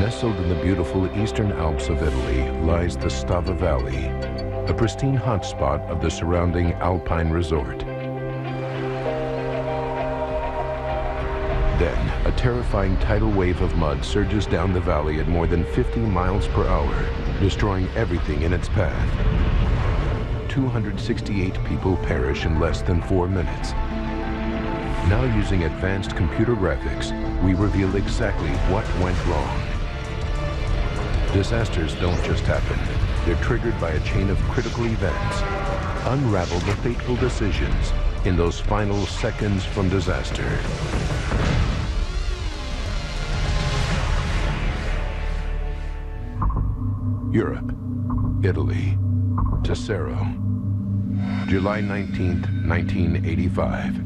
Nestled in the beautiful eastern Alps of Italy lies the Stava Valley, a pristine hotspot of the surrounding alpine resort. Then, a terrifying tidal wave of mud surges down the valley at more than 50 miles per hour, destroying everything in its path. 268 people perish in less than 4 minutes. Now, using advanced computer graphics, we reveal exactly what went wrong. Disasters don't just happen. They're triggered by a chain of critical events. Unravel the fateful decisions in those final seconds from disaster. Europe, Italy, Tesoro, July 19th, 1985.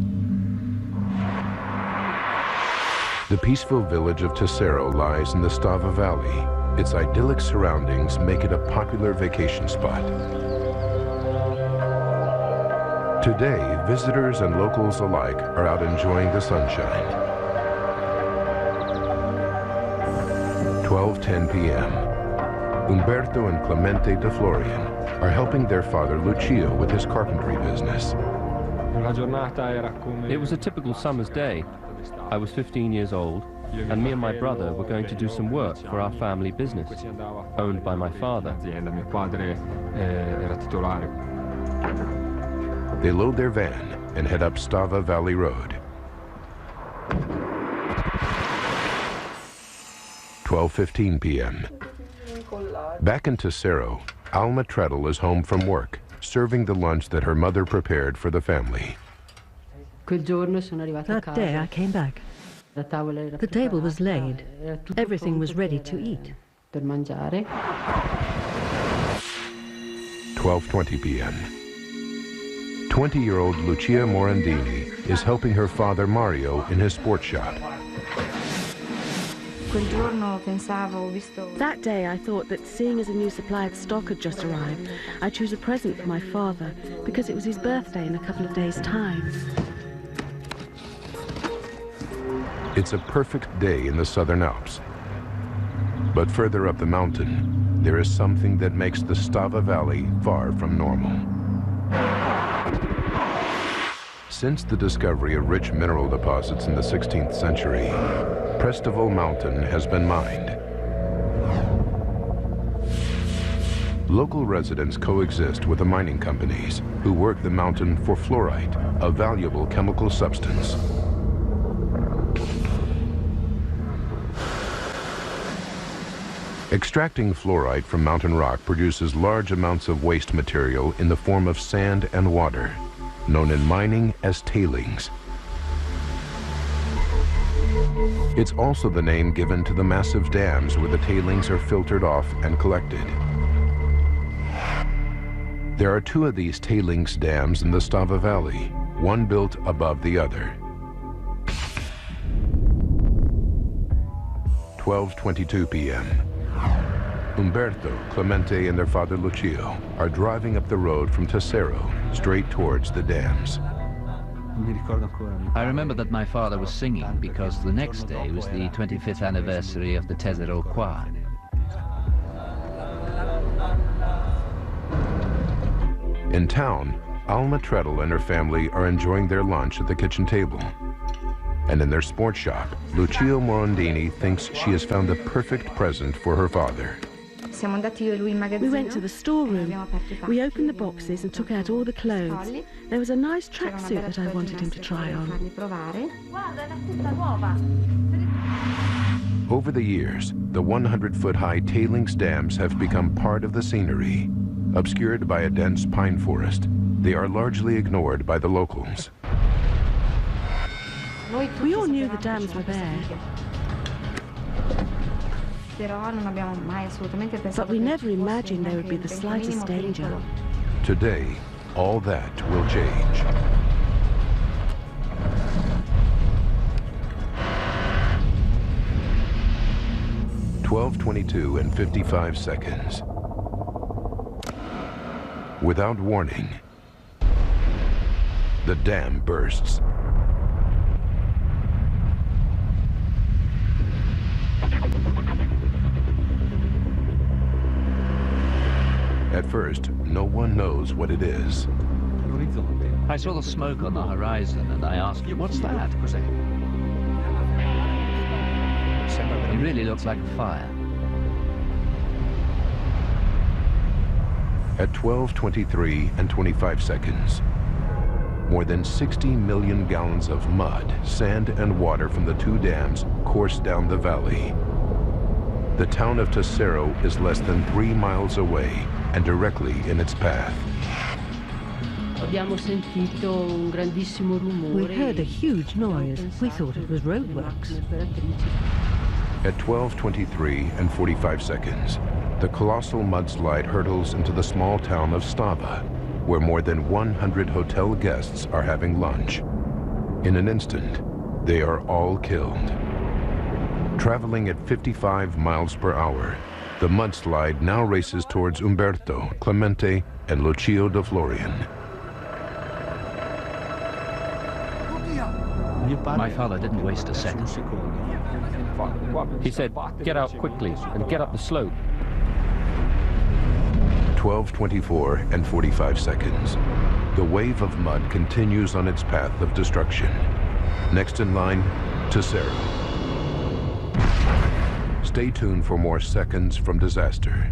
The peaceful village of Tesoro lies in the Stava Valley. Its idyllic surroundings make it a popular vacation spot. Today, visitors and locals alike are out enjoying the sunshine. 12:10 p.m. Umberto and Clemente de Florian are helping their father Lucio with his carpentry business. It was a typical summer's day. I was 15 years old, and me and my brother were going to do some work for our family business, owned by my father. They load their van and head up Stava Valley Road. 12:15 p.m. Back in Tesoro, Alma Treadle is home from work, serving the lunch that her mother prepared for the family. That day I came back. The table was laid. Everything was ready to eat. 12:20 p.m. 20-year-old Lucia Morandini is helping her father Mario in his sports shop. That day I thought that seeing as a new supply of stock had just arrived, I'd choose a present for my father because it was his birthday in a couple of days' time. It's a perfect day in the Southern Alps. But further up the mountain, there is something that makes the Stava Valley far from normal. Since the discovery of rich mineral deposits in the 16th century, Prestival Mountain has been mined. Local residents coexist with the mining companies who work the mountain for fluorite, a valuable chemical substance. Extracting fluorite from mountain rock produces large amounts of waste material in the form of sand and water, known in mining as tailings. It's also the name given to the massive dams where the tailings are filtered off and collected. There are 2 of these tailings dams in the Stava Valley, one built above the other. 12:22 p.m. Umberto, Clemente, and their father Lucio are driving up the road from Tesoro, straight towards the dams. I remember that my father was singing because the next day was the 25th anniversary of the Tesoro Choir. In town, Alma Treadle and her family are enjoying their lunch at the kitchen table. And in their sports shop, Lucio Morandini thinks she has found the perfect present for her father. We went to the storeroom. We opened the boxes and took out all the clothes. There was a nice tracksuit that I wanted him to try on. Over the years, the 100-foot-high tailings dams have become part of the scenery. Obscured by a dense pine forest, they are largely ignored by the locals. We all knew the dams were there, but we never imagined there would be the slightest danger. Today, all that will change. (12:22 and 55 seconds). Without warning, the dam bursts. At first, no one knows what it is. I saw the smoke on the horizon and I asked, "What's that?" It really looked like a fire. At 12:23 and 25 seconds, more than 60 million gallons of mud, sand, and water from the two dams course down the valley. The town of Tesoro is less than 3 miles away and directly in its path. We heard a huge noise. We thought it was roadworks. At 12:23 and 45 seconds, the colossal mudslide hurtles into the small town of Stava, where more than 100 hotel guests are having lunch. In an instant, they are all killed. Traveling at 55 miles per hour, the mudslide now races towards Umberto, Clemente, and Lucio de Florian. My father didn't waste a second. He said, "Get out quickly and get up the slope." 12:24 and 45 seconds. The wave of mud continues on its path of destruction. Next in line, Tesoro. Stay tuned for more seconds from disaster.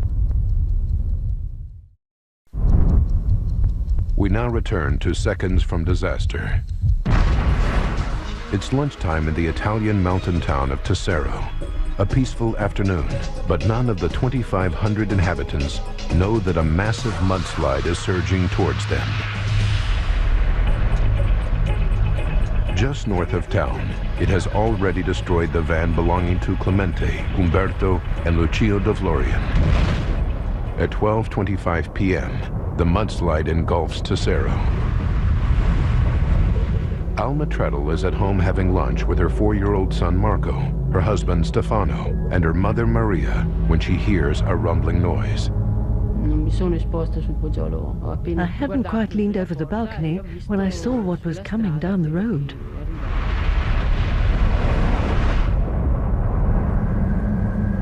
We now return to seconds from disaster. It's lunchtime in the Italian mountain town of Tesoro. A peaceful afternoon, but none of the 2,500 inhabitants know that a massive mudslide is surging towards them. Just north of town, it has already destroyed the van belonging to Clemente, Umberto, and Lucio de Florian. At 12:25 p.m., the mudslide engulfs Tesoro. Alma Treadle is at home having lunch with her 4-year-old son Marco, her husband Stefano, and her mother Maria when she hears a rumbling noise. I hadn't quite leaned over the balcony when I saw what was coming down the road.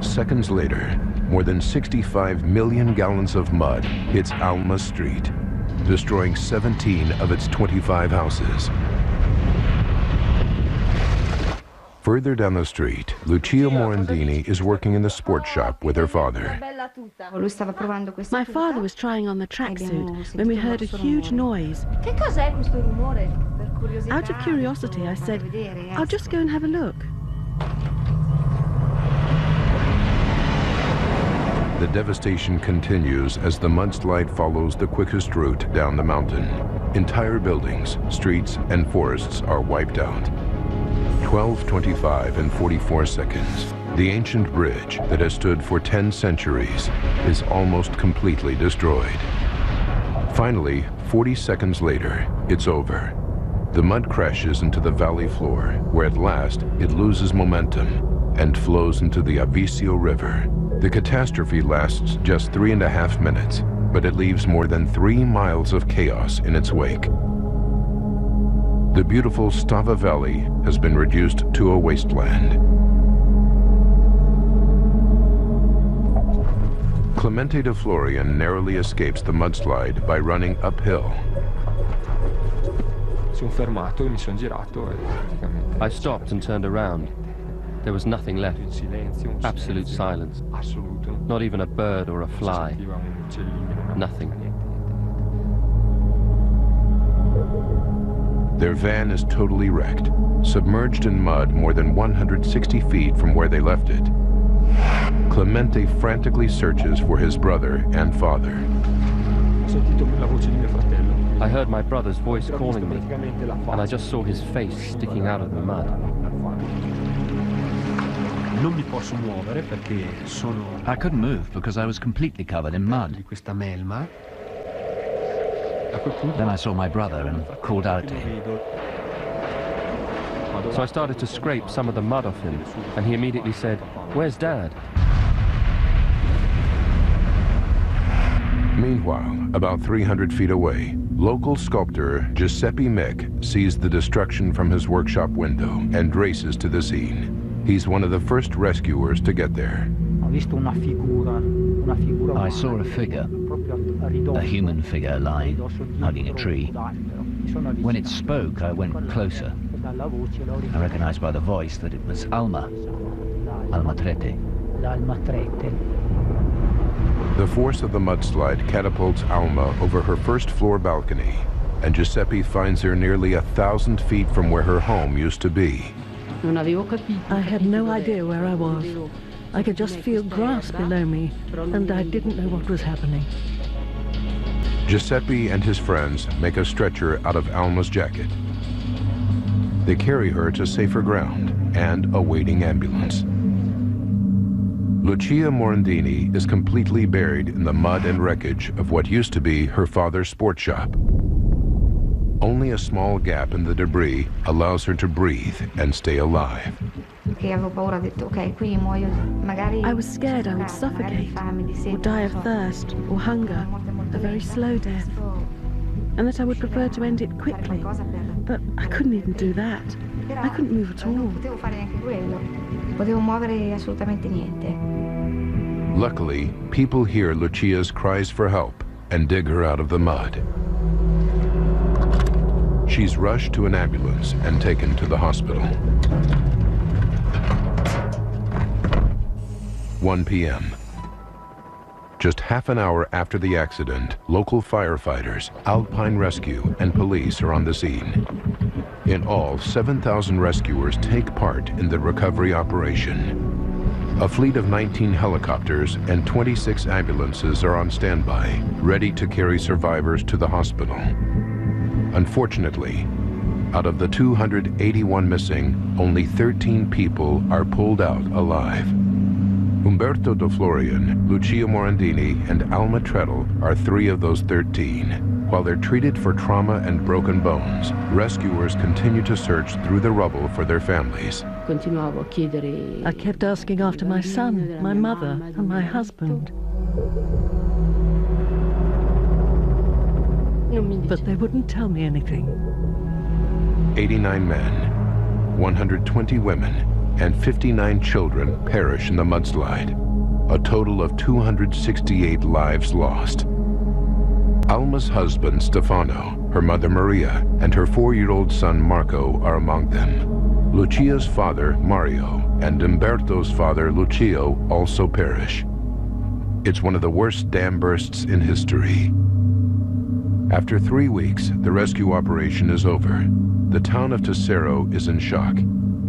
Seconds later, more than 65 million gallons of mud hits Alma's street, destroying 17 of its 25 houses. Further down the street, Lucia Morandini is working in the sports shop with her father. My father was trying on the tracksuit when we heard a huge noise. Out of curiosity, I said, "I'll just go and have a look." The devastation continues as the mudslide follows the quickest route down the mountain. Entire buildings, streets, and forests are wiped out. 12:25 and 44 seconds. The ancient bridge that has stood for 10 centuries is almost completely destroyed. Finally, 40 seconds later, it's over. The mud crashes into the valley floor, where at last it loses momentum and flows into the Avisio River. The catastrophe lasts just 3.5 minutes, but it leaves more than 3 miles of chaos in its wake. The beautiful Stava Valley has been reduced to a wasteland. Clemente de Florian narrowly escapes the mudslide by running uphill. I stopped and turned around. There was nothing left. Absolute silence. Not even a bird or a fly. Nothing. Their van is totally wrecked, submerged in mud more than 160 feet from where they left it. Clemente frantically searches for his brother and father. I heard my brother's voice calling me, and I just saw his face sticking out of the mud. I couldn't move because I was completely covered in mud. Then I saw my brother and called out to him. So I started to scrape some of the mud off him, and he immediately said, "Where's Dad?" Meanwhile, about 300 feet away, local sculptor Giuseppe Mick sees the destruction from his workshop window and races to the scene. He's one of the first rescuers to get there. I saw a figure a human figure lying, hugging a tree. When it spoke, I went closer. I recognized by the voice that it was Alma Trete. The force of the mudslide catapults Alma over her first-floor balcony, and Giuseppe finds her nearly 1,000 feet from where her home used to be. I had no idea where I was. I could just feel grass below me, and I didn't know what was happening. Giuseppe and his friends make a stretcher out of Alma's jacket. They carry her to safer ground and a waiting ambulance. Lucia Morandini is completely buried in the mud and wreckage of what used to be her father's sports shop. Only a small gap in the debris allows her to breathe and stay alive. I was scared I would suffocate, or die of thirst, or hunger, a very slow death, and that I would prefer to end it quickly. But I couldn't even do that. I couldn't move at all. Luckily, people hear Lucia's cries for help and dig her out of the mud. She's rushed to an ambulance and taken to the hospital. 1 p.m. Just half an hour after the accident, local firefighters, Alpine Rescue, and police are on the scene. In all, 7,000 rescuers take part in the recovery operation. A fleet of 19 helicopters and 26 ambulances are on standby, ready to carry survivors to the hospital. Unfortunately, out of the 281 missing, only 13 people are pulled out alive. Umberto De Florian, Lucia Morandini, and Alma Treadle are 3 of those 13. While they're treated for trauma and broken bones, rescuers continue to search through the rubble for their families. I kept asking after my son, my mother, and my husband. But they wouldn't tell me anything. 89 men, 120 women, and 59 children perish in the mudslide. A total of 268 lives lost. Alma's husband, Stefano, her mother, Maria, and her 4-year-old son, Marco, are among them. Lucia's father, Mario, and Umberto's father, Lucio, also perish. It's one of the worst dam bursts in history. After 3 weeks, the rescue operation is over. The town of Tesero is in shock,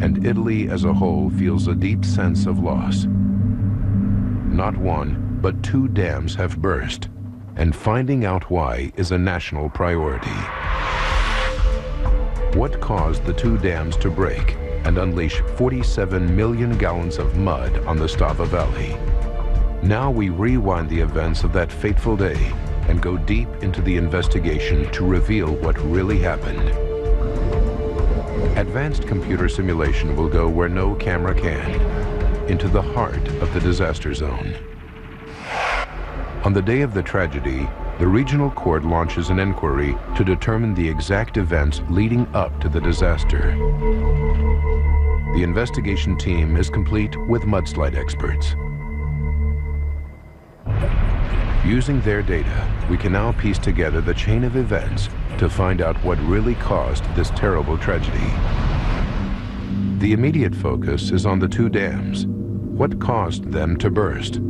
and Italy as a whole feels a deep sense of loss. Not 1, but 2 dams have burst, and finding out why is a national priority. What caused the 2 dams to break and unleash 47 million gallons of mud on the Stava Valley? Now we rewind the events of that fateful day and go deep into the investigation to reveal what really happened. Advanced computer simulation will go where no camera can, into the heart of the disaster zone. On the day of the tragedy, the regional court launches an inquiry to determine the exact events leading up to the disaster. The investigation team is complete with mudslide experts. Using their data, we can now piece together the chain of events to find out what really caused this terrible tragedy. The immediate focus is on the 2 dams. What caused them to burst?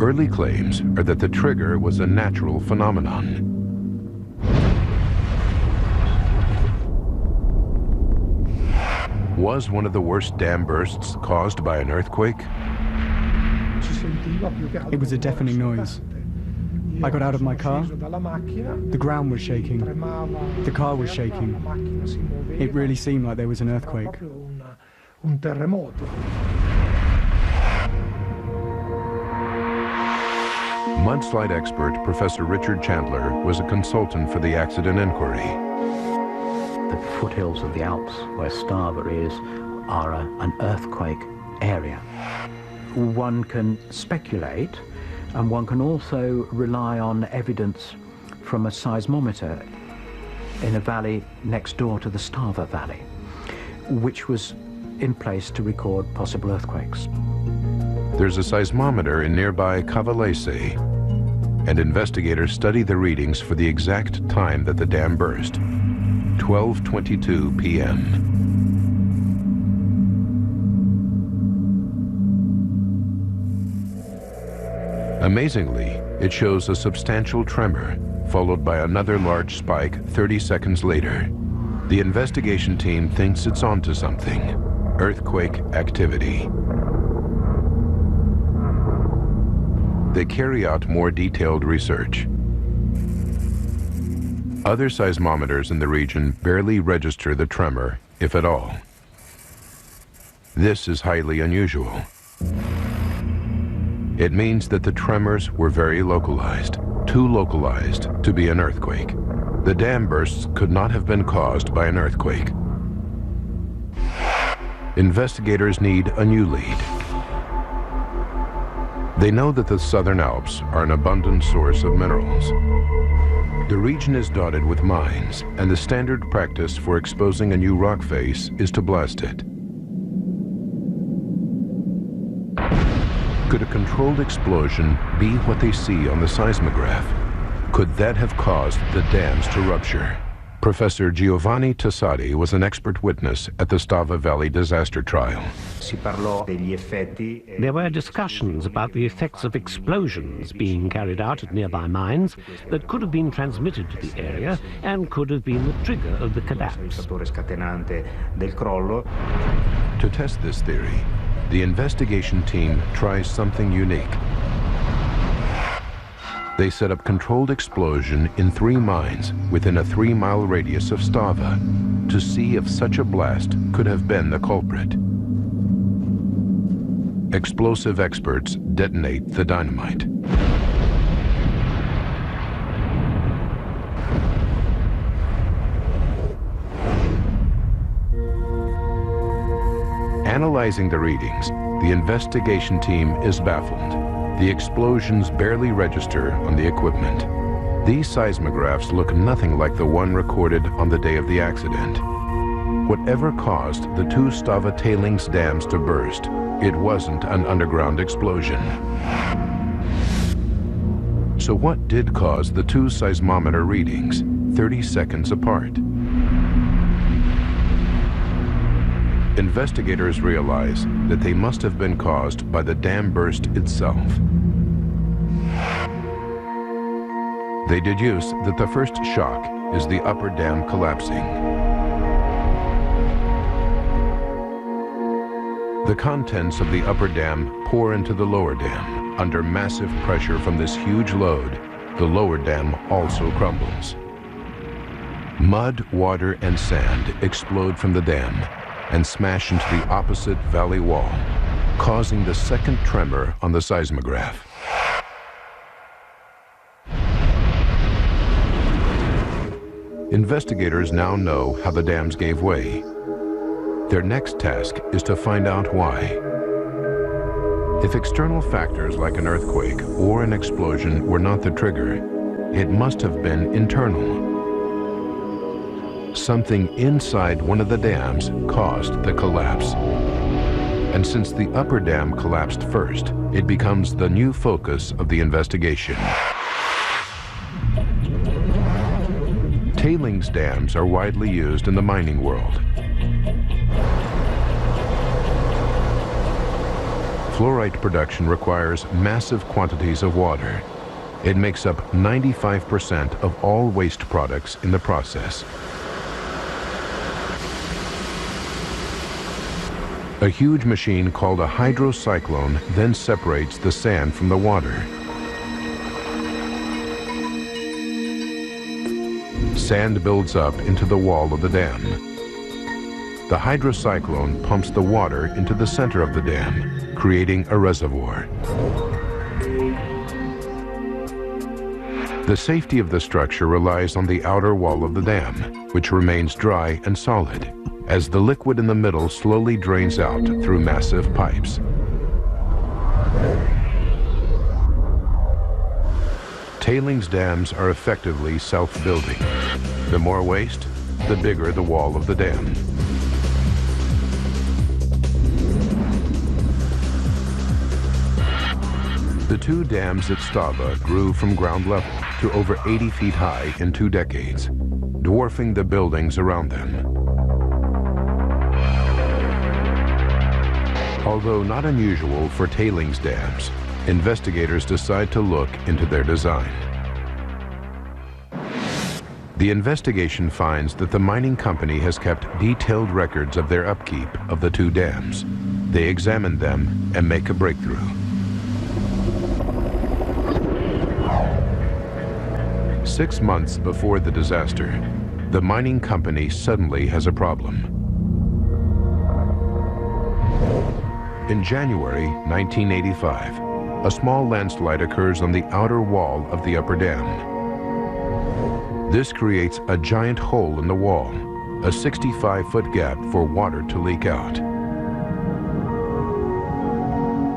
Early claims are that the trigger was a natural phenomenon. Was one of the worst dam bursts caused by an earthquake? It was a deafening noise. I got out of my car. The ground was shaking. The car was shaking. It really seemed like there was an earthquake. Mudslide expert Professor Richard Chandler was a consultant for the accident inquiry. The foothills of the Alps, where Stava is, are an earthquake area. One can speculate, and one can also rely on evidence from a seismometer in a valley next door to the Stava Valley, which was in place to record possible earthquakes. There's a seismometer in nearby Cavallese. and investigators study the readings for the exact time that the dam burst, 12:22 p.m. Amazingly, it shows a substantial tremor, followed by another large spike 30 seconds later. The investigation team thinks it's onto something: earthquake activity. They carry out more detailed research. Other seismometers in the region barely register the tremor, if at all. This is highly unusual. It means that the tremors were very localized, too localized to be an earthquake. The dam bursts could not have been caused by an earthquake. Investigators need a new lead. They know that the Southern Alps are an abundant source of minerals. The region is dotted with mines, and the standard practice for exposing a new rock face is to blast it. Could a controlled explosion be what they see on the seismograph? Could that have caused the dams to rupture? Professor Giovanni Tassati was an expert witness at the Stava Valley disaster trial. There were discussions about the effects of explosions being carried out at nearby mines that could have been transmitted to the area and could have been the trigger of the collapse. To test this theory, the investigation team tries something unique. They set up controlled explosion in 3 mines within a 3-mile radius of Stava to see if such a blast could have been the culprit. Explosive experts detonate the dynamite. Analyzing the readings, the investigation team is baffled. The explosions barely register on the equipment. These seismographs look nothing like the one recorded on the day of the accident. Whatever caused the 2 Stava tailings dams to burst, it wasn't an underground explosion. So what did cause the 2 seismometer readings 30 seconds apart? Investigators realize that they must have been caused by the dam burst itself. They deduce that the first shock is the upper dam collapsing. The contents of the upper dam pour into the lower dam. Under massive pressure from this huge load, the lower dam also crumbles. Mud, water, and sand explode from the dam and smash into the opposite valley wall, causing the second tremor on the seismograph. Investigators now know how the dams gave way. Their next task is to find out why. If external factors like an earthquake or an explosion were not the trigger, it must have been internal. Something inside one of the dams caused the collapse. And since the upper dam collapsed first, it becomes the new focus of the investigation. Tailings dams are widely used in the mining world. Fluorite production requires massive quantities of water. It makes up 95% of all waste products in the process. A huge machine called a hydrocyclone then separates the sand from the water. Sand builds up into the wall of the dam. The hydrocyclone pumps the water into the center of the dam, creating a reservoir. The safety of the structure relies on the outer wall of the dam, which remains dry and solid, as the liquid in the middle slowly drains out through massive pipes. Tailings dams are effectively self-building. The more waste, the bigger the wall of the dam. The 2 dams at Stava grew from ground level to over 80 feet high in 2 decades, dwarfing the buildings around them. Although not unusual for tailings dams, investigators decide to look into their design. The investigation finds that the mining company has kept detailed records of their upkeep of the 2 dams. They examine them and make a breakthrough. Six months before the disaster, the mining company suddenly has a problem. In January 1985, a small landslide occurs on the outer wall of the upper dam. This creates a giant hole in the wall, a 65-foot gap for water to leak out.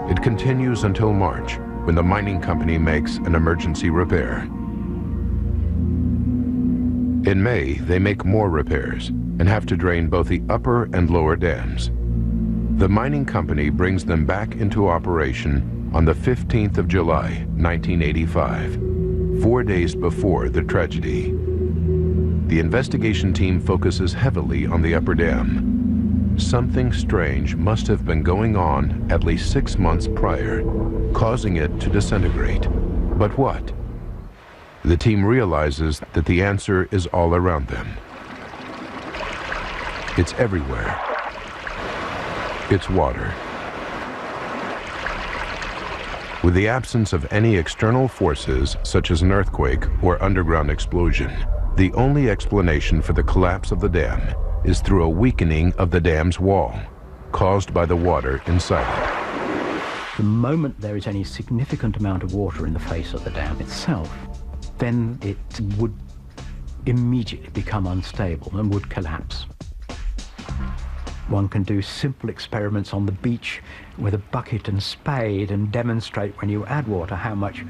It continues until March, when the mining company makes an emergency repair. In May, they make more repairs and have to drain both the upper and lower dams. The mining company brings them back into operation on the 15th of July, 1985, 4 days before the tragedy. The investigation team focuses heavily on the upper dam. Something strange must have been going on at least 6 months prior, causing it to disintegrate. But what? The team realizes that the answer is all around them. It's everywhere. It's water. With the absence of any external forces, such as an earthquake or underground explosion, the only explanation for the collapse of the dam is through a weakening of the dam's wall, caused by the water inside it. The moment there is any significant amount of water in the face of the dam itself, then it would immediately become unstable and would collapse. One can do simple experiments on the beach with a bucket and spade and demonstrate when you add water how much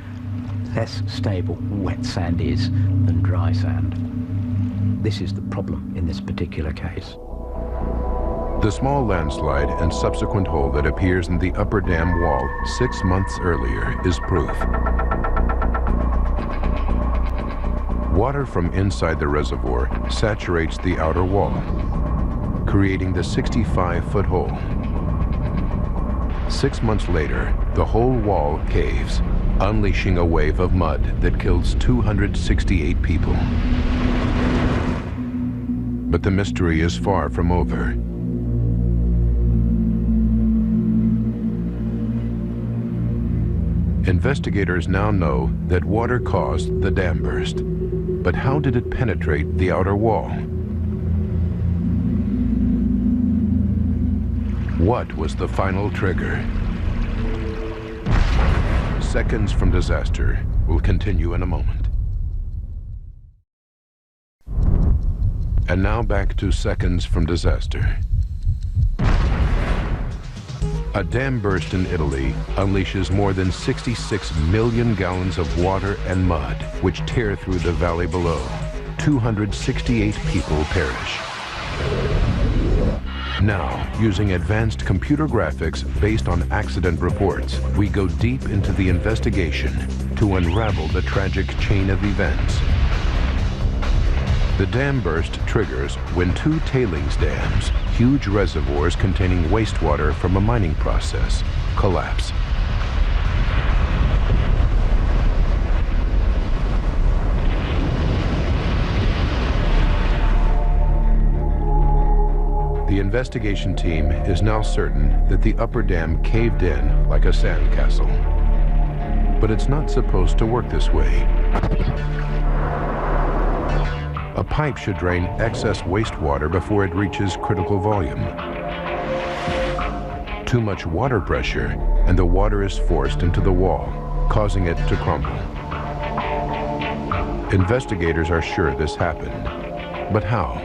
less stable wet sand is than dry sand. This is the problem in this particular case. The small landslide and subsequent hole that appears in the upper dam wall 6 months earlier is proof. Water from inside the reservoir saturates the outer wall, creating the 65-foot hole. 6 months later, the whole wall caves, unleashing a wave of mud that kills 268 people. But the mystery is far from over. Investigators now know that water caused the dam burst. But how did it penetrate the outer wall? What was the final trigger? Seconds from Disaster will continue in a moment. And now back to Seconds from Disaster. A dam burst in Italy unleashes more than 66 million gallons of water and mud, which tear through the valley below. 268 people perish. Now, using advanced computer graphics based on accident reports, we go deep into the investigation to unravel the tragic chain of events. The dam burst triggers when 2 tailings dams, huge reservoirs containing wastewater from a mining process, collapse. The investigation team is now certain that the upper dam caved in like a sandcastle. But it's not supposed to work this way. A pipe should drain excess wastewater before it reaches critical volume. Too much water pressure, and the water is forced into the wall, causing it to crumble. Investigators are sure this happened, but how?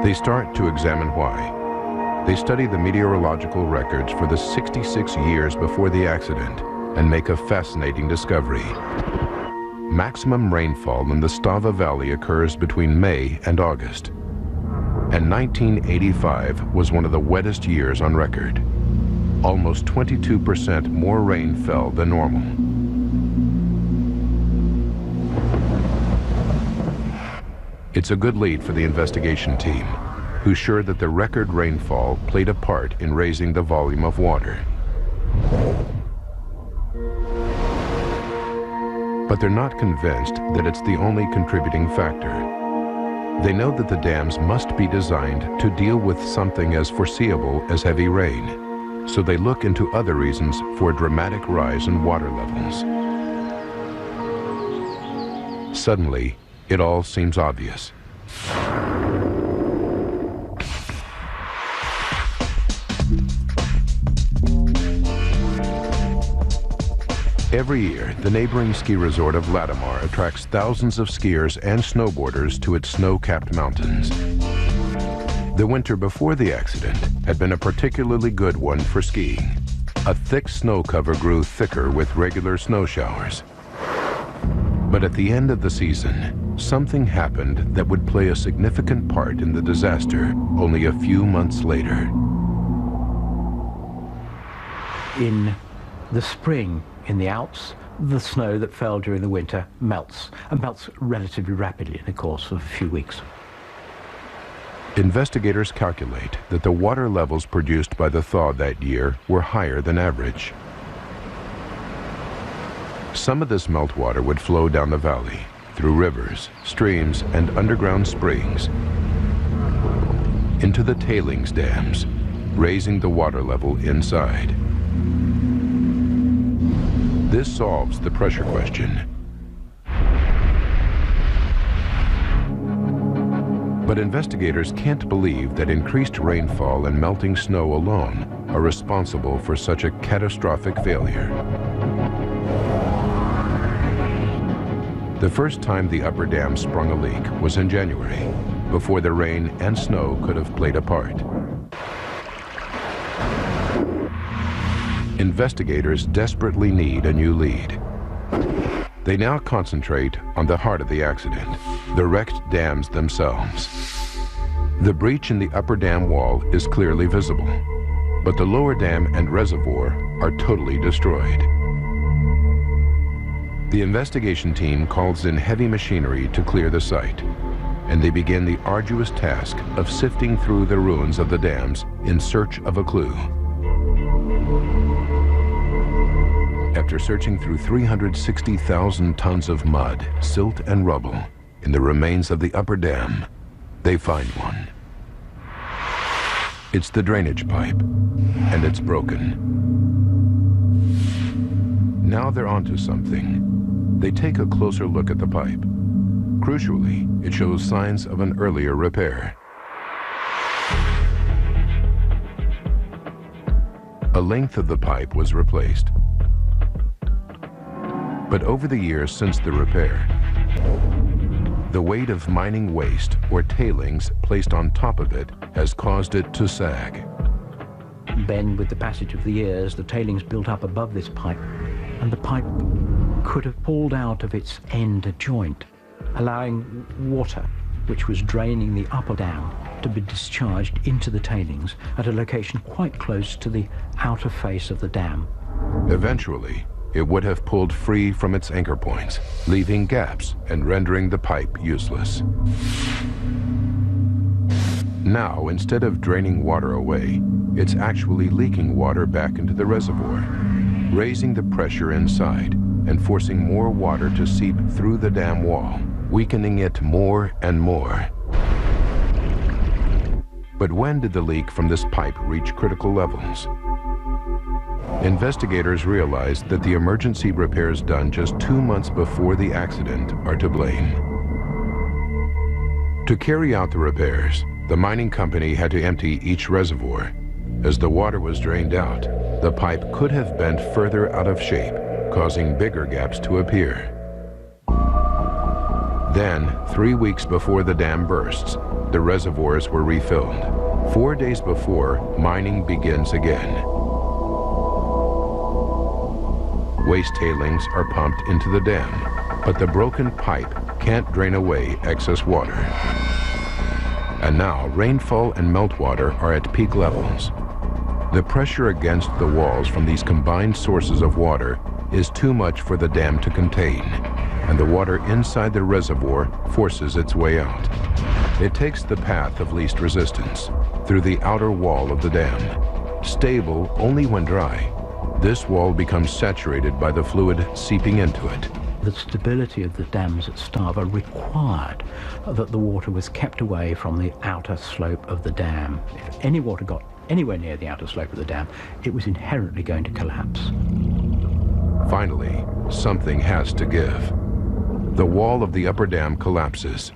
They start to examine why. They study the meteorological records for the 66 years before the accident and make a fascinating discovery. Maximum rainfall in the Stava Valley occurs between May and August, and 1985 was one of the wettest years on record. almost 22% more rain fell than normal. It's a good lead for the investigation team, who's sure that the record rainfall played a part in raising the volume of water. But they're not convinced that it's the only contributing factor. They know that the dams must be designed to deal with something as foreseeable as heavy rain, so they look into other reasons for a dramatic rise in water levels. Suddenly, it all seems obvious. Every year, the neighboring ski resort of Latimar attracts thousands of skiers and snowboarders to its snow-capped mountains. The winter before the accident had been a particularly good one for skiing. A thick snow cover grew thicker with regular snow showers. But at the end of the season, something happened that would play a significant part in the disaster only a few months later. In the spring, in the Alps, the snow that fell during the winter melts, and melts relatively rapidly in the course of a few weeks. Investigators calculate that the water levels produced by the thaw that year were higher than average. Some of this meltwater would flow down the valley, through rivers, streams, and underground springs, into the tailings dams, raising the water level inside. This solves the pressure question. But investigators can't believe that increased rainfall and melting snow alone are responsible for such a catastrophic failure. The first time the upper dam sprung a leak was in January, before the rain and snow could have played a part. Investigators desperately need a new lead. They now concentrate on the heart of the accident, the wrecked dams themselves. The breach in the upper dam wall is clearly visible, but the lower dam and reservoir are totally destroyed. The investigation team calls in heavy machinery to clear the site, and they begin the arduous task of sifting through the ruins of the dams in search of a clue. After searching through 360,000 tons of mud, silt, and rubble in the remains of the upper dam, they find one. It's the drainage pipe, and it's broken. Now they're onto something. They take a closer look at the pipe. Crucially, it shows signs of an earlier repair. A length of the pipe was replaced. But over the years since the repair, the weight of mining waste or tailings placed on top of it has caused it to sag. Then, with the passage of the years, the tailings built up above this pipe, and the pipe could have pulled out of its end joint, allowing water, which was draining the upper dam, to be discharged into the tailings at a location quite close to the outer face of the dam. Eventually, it would have pulled free from its anchor points, leaving gaps and rendering the pipe useless. Now, instead of draining water away, it's actually leaking water back into the reservoir, raising the pressure inside and forcing more water to seep through the dam wall, weakening it more and more. But when did the leak from this pipe reach critical levels? Investigators realized that the emergency repairs done just 2 months before the accident are to blame. To carry out the repairs, the mining company had to empty each reservoir. As the water was drained out, the pipe could have bent further out of shape, causing bigger gaps to appear. Then, 3 weeks before the dam bursts, the reservoirs were refilled. 4 days before, mining begins again. Waste tailings are pumped into the dam, but the broken pipe can't drain away excess water. And now rainfall and meltwater are at peak levels. The pressure against the walls from these combined sources of water is too much for the dam to contain, and the water inside the reservoir forces its way out. It takes the path of least resistance, through the outer wall of the dam. Stable only when dry, this wall becomes saturated by the fluid seeping into it. The stability of the dams at Stava required that the water was kept away from the outer slope of the dam. If any water got anywhere near the outer slope of the dam, it was inherently going to collapse. Finally, something has to give. The wall of the upper dam collapses,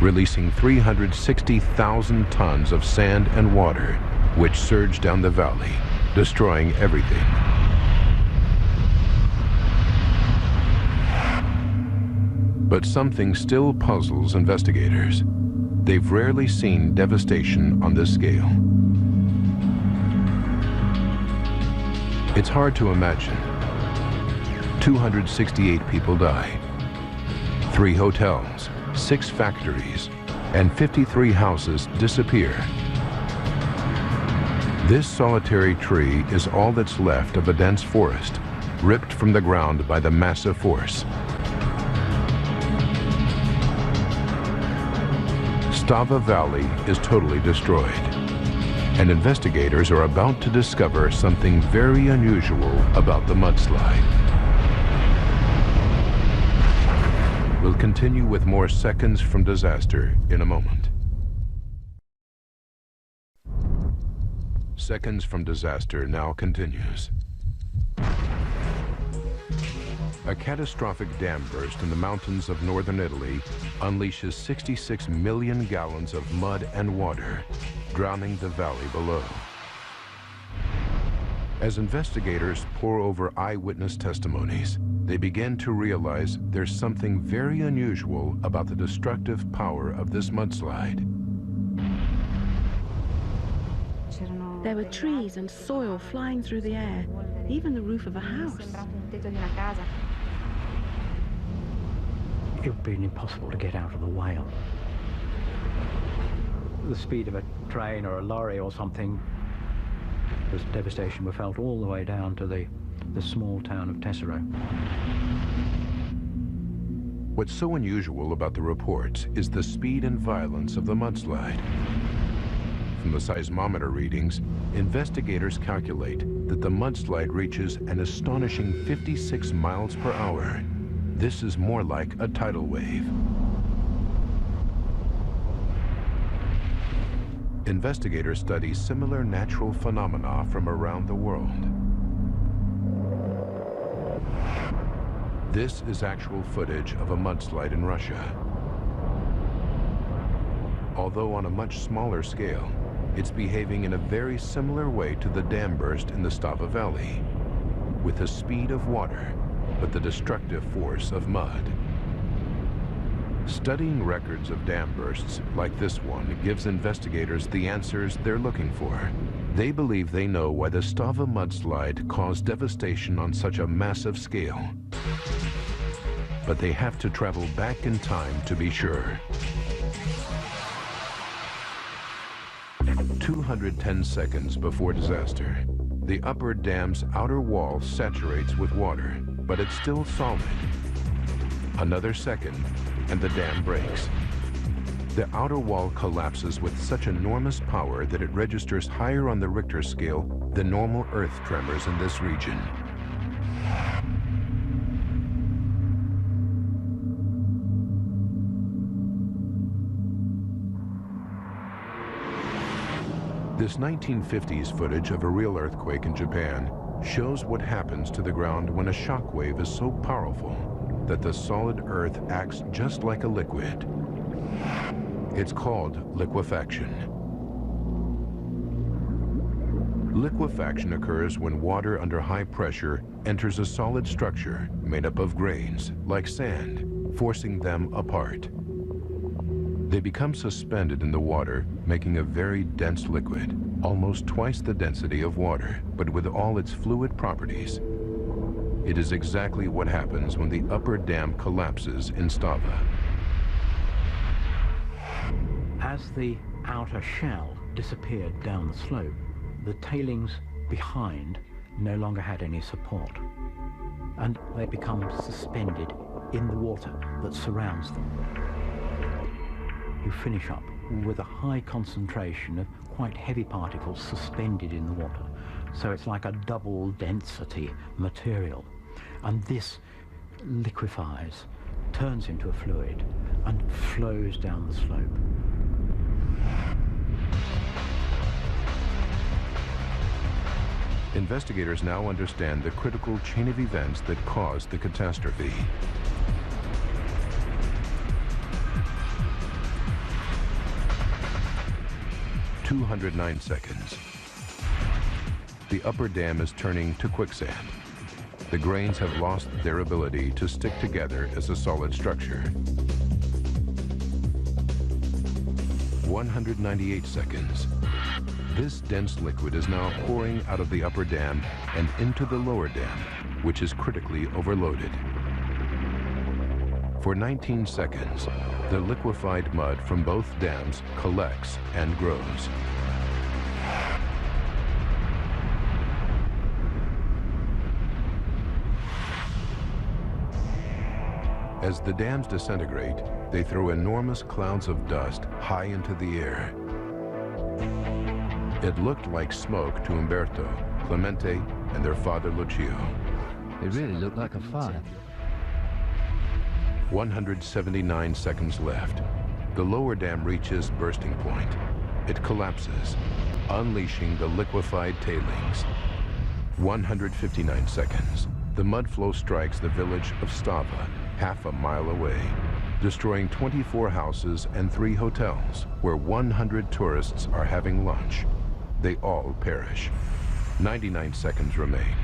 releasing 360,000 tons of sand and water, which surge down the valley, destroying everything. But something still puzzles investigators. They've rarely seen devastation on this scale. It's hard to imagine. 268 people die. 3 hotels, 6 factories, and 53 houses disappear. This solitary tree is all that's left of a dense forest, ripped from the ground by the massive force. Stava Valley is totally destroyed, and investigators are about to discover something very unusual about the mudslide. We'll continue with more Seconds from Disaster in a moment. Seconds from Disaster now continues. A catastrophic dam burst in the mountains of northern Italy unleashes 66 million gallons of mud and water, drowning the valley below. As investigators pore over eyewitness testimonies, they begin to realize there's something very unusual about the destructive power of this mudslide. There were trees and soil flying through the air, even the roof of a house. It would have been impossible to get out of the whale. The speed of a train or a lorry or something, this devastation were felt all the way down to the small town of Tessero. What's so unusual about the reports is the speed and violence of the mudslide. From the seismometer readings, investigators calculate that the mudslide reaches an astonishing 56 miles per hour. This is more like a tidal wave. Investigators study similar natural phenomena from around the world. This is actual footage of a mudslide in Russia. Although on a much smaller scale, it's behaving in a very similar way to the dam burst in the Stava Valley, with the speed of water, but the destructive force of mud. Studying records of dam bursts like this one gives investigators the answers they're looking for. They believe they know why the Stava mudslide caused devastation on such a massive scale. But they have to travel back in time to be sure. 210 seconds before disaster, the upper dam's outer wall saturates with water, but it's still solid. Another second, and the dam breaks. The outer wall collapses with such enormous power that it registers higher on the Richter scale than normal earth tremors in this region. This 1950s footage of a real earthquake in Japan shows what happens to the ground when a shock wave is so powerful that the solid earth acts just like a liquid. It's called liquefaction. Liquefaction occurs when water under high pressure enters a solid structure made up of grains, like sand, forcing them apart. They become suspended in the water, making a very dense liquid, almost twice the density of water, but with all its fluid properties. It is exactly what happens when the upper dam collapses in Stava. As the outer shell disappeared down the slope, the tailings behind no longer had any support, and they become suspended in the water that surrounds them. You finish up with a high concentration of quite heavy particles suspended in the water. So it's like a double density material. And this liquefies, turns into a fluid, and flows down the slope. Investigators now understand the critical chain of events that caused the catastrophe. "209 seconds. The upper dam is turning to quicksand. The grains have lost their ability to stick together as a solid structure. 198 seconds. This dense liquid is now pouring out of the upper dam and into the lower dam, which is critically overloaded. For 19 seconds, the liquefied mud from both dams collects and grows. As the dams disintegrate, they throw enormous clouds of dust high into the air. It looked like smoke to Umberto, Clemente, and their father Lucio. It really looked like a fire. 179 seconds left. The lower dam reaches bursting point. It collapses, unleashing the liquefied tailings. 159 seconds. The mud flow strikes the village of Stava, half a mile away, destroying 24 houses and 3 hotels, where 100 tourists are having lunch. They all perish. 99 seconds remain.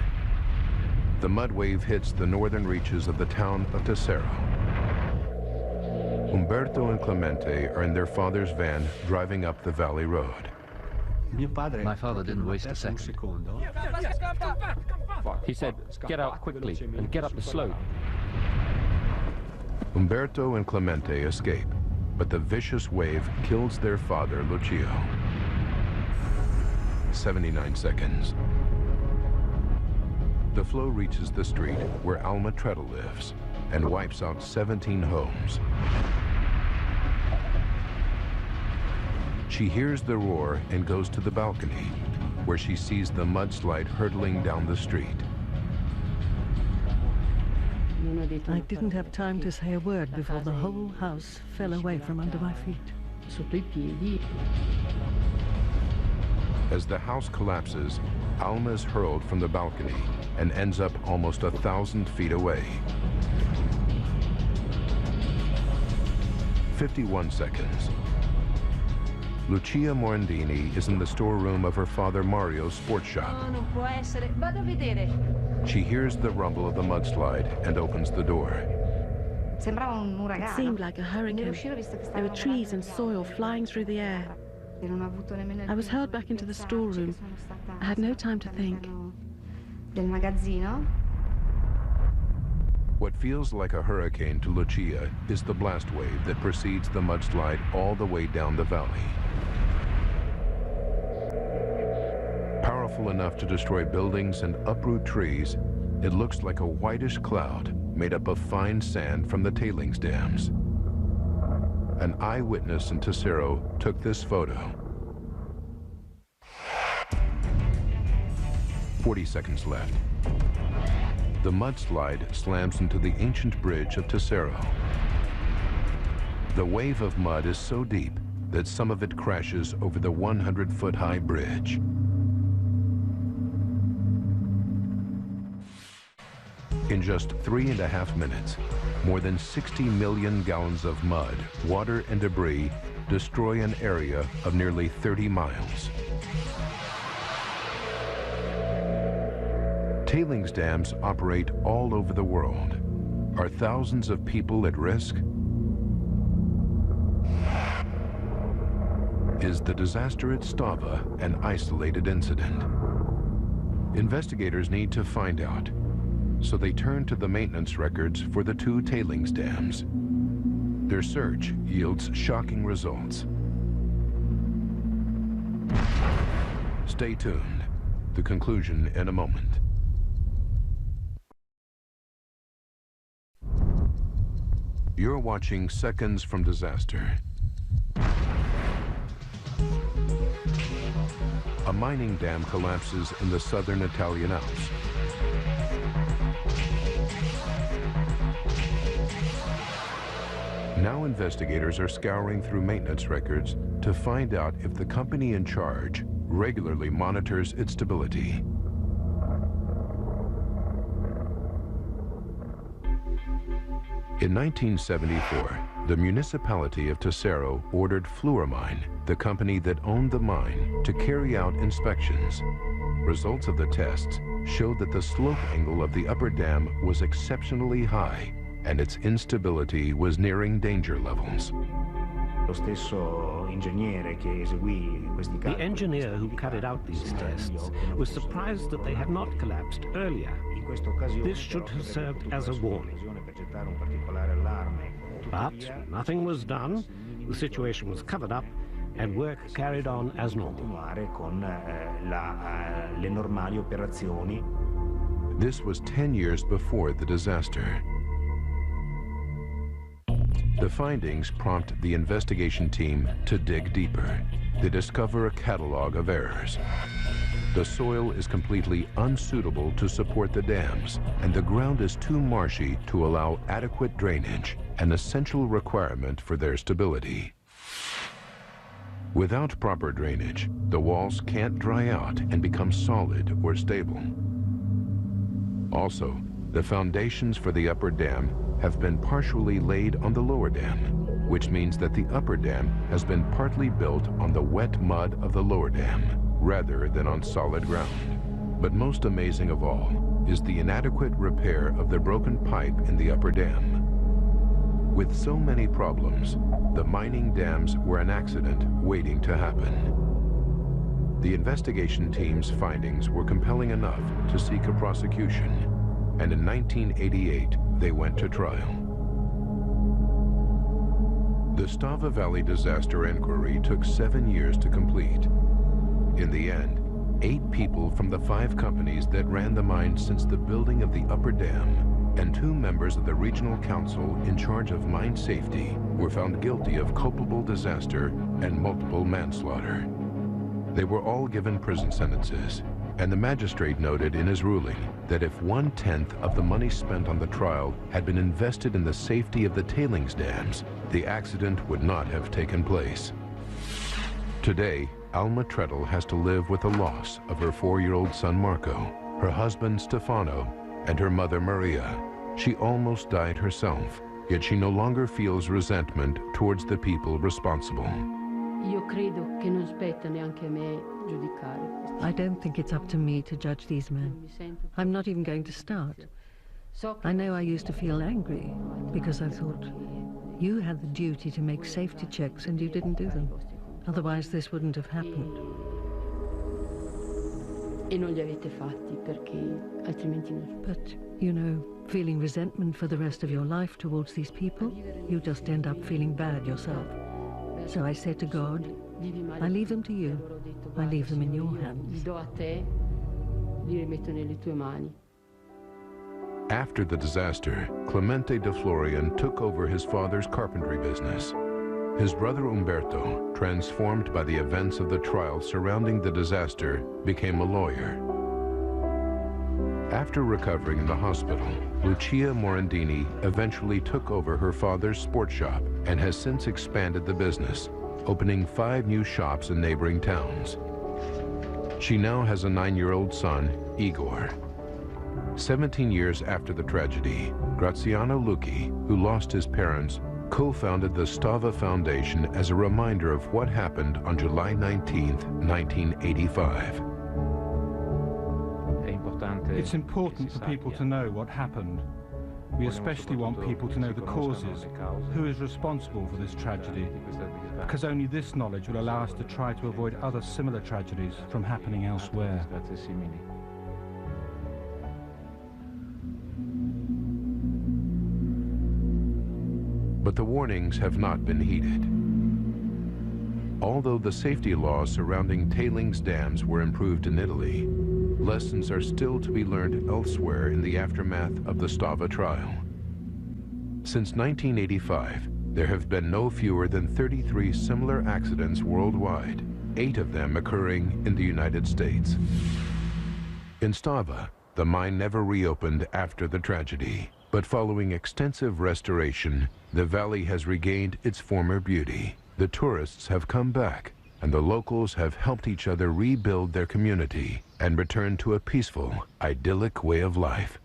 The mud wave hits the northern reaches of the town of Tesoro. Umberto and Clemente are in their father's van driving up the valley road. My father didn't waste a second. He said, "Get out quickly and get up the slope." Umberto and Clemente escape, but the vicious wave kills their father, Lucio. 79 seconds. The flow reaches the street where Alma Treadle lives and wipes out 17 homes. She hears the roar and goes to the balcony, where she sees the mudslide hurtling down the street. I didn't have time to say a word before the whole house fell away from under my feet. As the house collapses, Alma is hurled from the balcony and ends up almost 1,000 feet away. 51 seconds. Lucia Morandini is in the storeroom of her father Mario's sports shop. She hears the rumble of the mudslide and opens the door. It seemed like a hurricane. There were trees and soil flying through the air. I was hurled back into the storeroom. I had no time to think. What feels like a hurricane to Lucia is the blast wave that precedes the mudslide all the way down the valley. Powerful enough to destroy buildings and uproot trees, it looks like a whitish cloud made up of fine sand from the tailings dams. An eyewitness in Tesoro took this photo. 40 seconds left. The mudslide slams into the ancient bridge of Tesoro. The wave of mud is so deep that some of it crashes over the 100-foot-high bridge. In just 3.5 minutes, more than 60 million gallons of mud, water, and debris destroy an area of nearly 30 miles. Tailings dams operate all over the world. Are thousands of people at risk? Is the disaster at Stava an isolated incident? Investigators need to find out, so they turn to the maintenance records for the 2 tailings dams. Their search yields shocking results. Stay tuned. The conclusion in a moment. You're watching Seconds from Disaster. A mining dam collapses in the southern Italian Alps. Now investigators are scouring through maintenance records to find out if the company in charge regularly monitors its stability. In 1974, the municipality of Tessero ordered Fluormine, the company that owned the mine, to carry out inspections. Results of the tests showed that the slope angle of the upper dam was exceptionally high, and its instability was nearing danger levels. The engineer who carried out these tests was surprised that they had not collapsed earlier. This should have served as a warning. But nothing was done, the situation was covered up, and work carried on as normal. This was 10 years before the disaster. The findings prompt the investigation team to dig deeper. They discover a catalog of errors. The soil is completely unsuitable to support the dams, and the ground is too marshy to allow adequate drainage, an essential requirement for their stability. Without proper drainage, the walls can't dry out and become solid or stable. Also, the foundations for the upper dam have been partially laid on the lower dam, which means that the upper dam has been partly built on the wet mud of the lower dam, rather than on solid ground. But most amazing of all is the inadequate repair of the broken pipe in the upper dam. With so many problems, the mining dams were an accident waiting to happen. The investigation team's findings were compelling enough to seek a prosecution, and in 1988, they went to trial. The Stava Valley disaster inquiry took 7 years to complete. In the end, 8 people from the 5 companies that ran the mine since the building of the upper dam and 2 members of the regional council in charge of mine safety were found guilty of culpable disaster and multiple manslaughter. They were all given prison sentences, and the magistrate noted in his ruling that if 1/10 of the money spent on the trial had been invested in the safety of the tailings dams, the accident would not have taken place. Today, Alma Treadle has to live with the loss of her 4-year-old son Marco, her husband Stefano, and her mother Maria. She almost died herself, yet she no longer feels resentment towards the people responsible. I don't think it's up to me to judge these men. I'm not even going to start. I know I used to feel angry because I thought, you had the duty to make safety checks and you didn't do them. Otherwise this wouldn't have happened. But, you know, feeling resentment for the rest of your life towards these people, you just end up feeling bad yourself. So I said to God, I leave them to you. I leave them in your hands. After the disaster, Clemente de Florian took over his father's carpentry business. His brother Umberto, transformed by the events of the trial surrounding the disaster, became a lawyer. After recovering in the hospital, Lucia Morandini eventually took over her father's sports shop and has since expanded the business, opening 5 new shops in neighboring towns. She now has a 9-year-old son, Igor. 17 years after the tragedy, Graziano Lucchi, who lost his parents, co-founded the Stava Foundation as a reminder of what happened on July 19, 1985. It's important for people to know what happened. We especially want people to know the causes, who is responsible for this tragedy, because only this knowledge will allow us to try to avoid other similar tragedies from happening elsewhere. But the warnings have not been heeded. Although the safety laws surrounding tailings dams were improved in Italy, lessons are still to be learned elsewhere in the aftermath of the Stava trial. Since 1985, there have been no fewer than 33 similar accidents worldwide, 8 of them occurring in the United States. In Stava, the mine never reopened after the tragedy, but following extensive restoration, the valley has regained its former beauty. The tourists have come back, and the locals have helped each other rebuild their community and return to a peaceful, idyllic way of life.